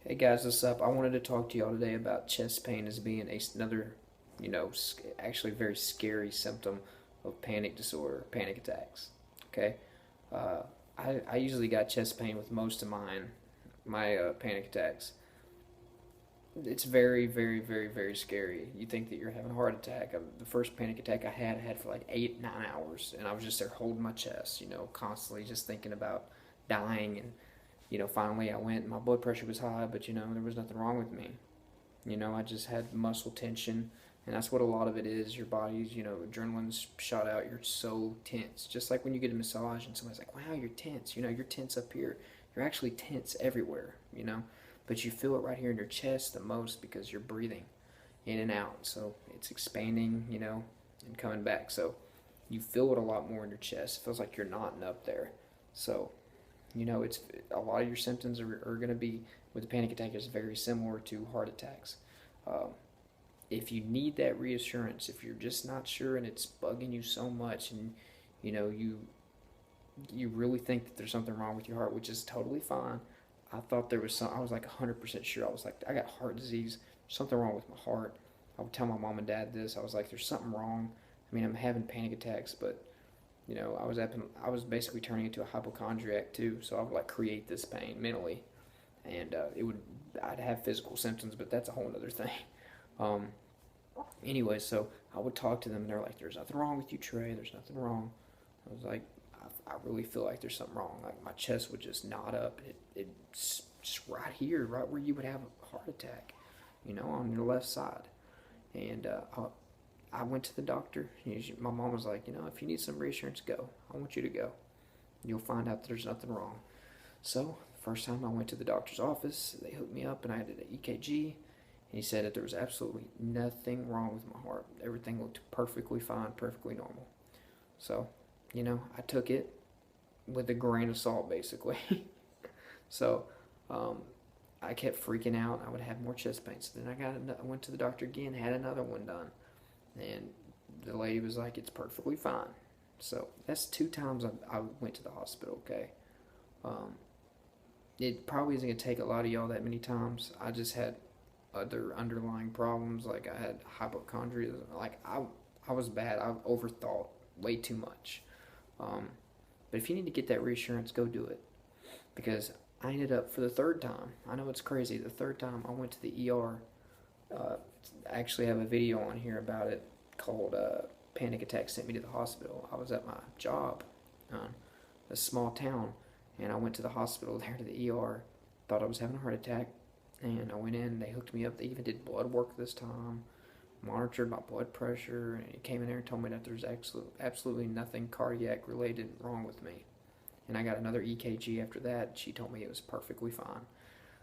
Hey guys, what's up? I wanted to talk to y'all today about chest pain as being another, actually very scary symptom of panic disorder, panic attacks. Okay, uh, I usually got chest pain with most of my panic attacks. It's very, very, very, very scary. You think that you're having a heart attack. The first panic attack I had for like 8, 9 hours, and I was just there holding my chest, constantly just thinking about dying. And finally I went, and my blood pressure was high, but there was nothing wrong with me. I just had muscle tension, and that's what a lot of it is. Your body's, adrenaline's shot out. You're so tense. Just like when you get a massage and somebody's like, wow, you're tense. You're tense up here. You're actually tense everywhere. But you feel it right here in your chest the most because you're breathing in and out. So it's expanding, and coming back. So you feel it a lot more in your chest. It feels like you're knotting up there. So it's a lot of your symptoms are going to be with a panic attack is very similar to heart attacks. Um, if you need that reassurance, if you're just not sure and it's bugging you so much, and you know you really think that there's something wrong with your heart, which is totally fine. I thought there was some. I was like 100% sure. I was like, I got heart disease. Something wrong with my heart. I would tell my mom and dad this. I was like, there's something wrong. I mean, I'm having panic attacks, but I was basically turning into a hypochondriac too. So I would like create this pain mentally, and I'd have physical symptoms, but that's a whole other thing. Um, anyway, so I would talk to them, and they're like, "There's nothing wrong with you, Trey. There's nothing wrong." I was like, I really feel like there's something wrong. Like my chest would just knot up. It's just right here, right where you would have a heart attack, on your left side. And I went to the doctor. My mom was like, if you need some reassurance, go. I want you to go. You'll find out that there's nothing wrong. So, the first time I went to the doctor's office, they hooked me up and I did an EKG. And he said that there was absolutely nothing wrong with my heart. Everything looked perfectly fine, perfectly normal. So, I took it with a grain of salt, basically. So, um, I kept freaking out. I would have more chest pain. So then I went to the doctor again, had another one done, and the lady was like, "It's perfectly fine." So that's 2 times I went to the hospital. Okay, um, it probably isn't gonna take a lot of y'all that many times. I just had other underlying problems, like I had hypochondria. Like I was bad. I overthought way too much. Um, but if you need to get that reassurance, go do it, because I ended up for the third time. I know it's crazy. The third time I went to the ER. Uh, I actually have a video on here about it called "Panic Attack Sent Me to the Hospital." I was at my job, um, a small town, and I went to the hospital there to the ER. Thought I was having a heart attack, and I went in. They hooked me up. They even did blood work this time, monitored my blood pressure, and he came in there and told me that there's absolutely nothing cardiac related wrong with me. And I got another EKG after that. She told me it was perfectly fine.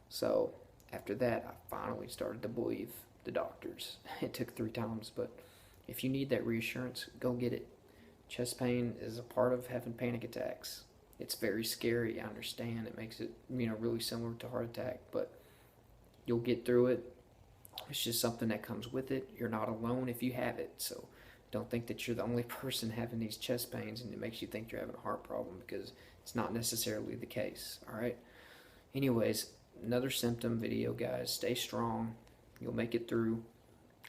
So after that, I finally started to believe the doctors. It took 3 times, but if you need that reassurance, go get it. Chest pain is a part of having panic attacks. It's very scary. I understand. It makes it, really similar to heart attack, but you'll get through it. It's just something that comes with it. You're not alone if you have it. So don't think that you're the only person having these chest pains and it makes you think you're having a heart problem, because it's not necessarily the case. All right. Anyways, another symptom video, guys. Stay strong. You'll make it through.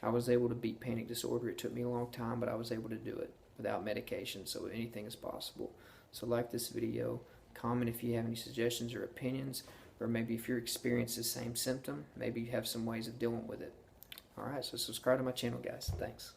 I was able to beat panic disorder. It took me a long time, but I was able to do it without medication, so anything is possible. So like this video, comment if you have any suggestions or opinions, or maybe if you're experiencing the same symptom, maybe you have some ways of dealing with it. Alright, so subscribe to my channel, guys. Thanks.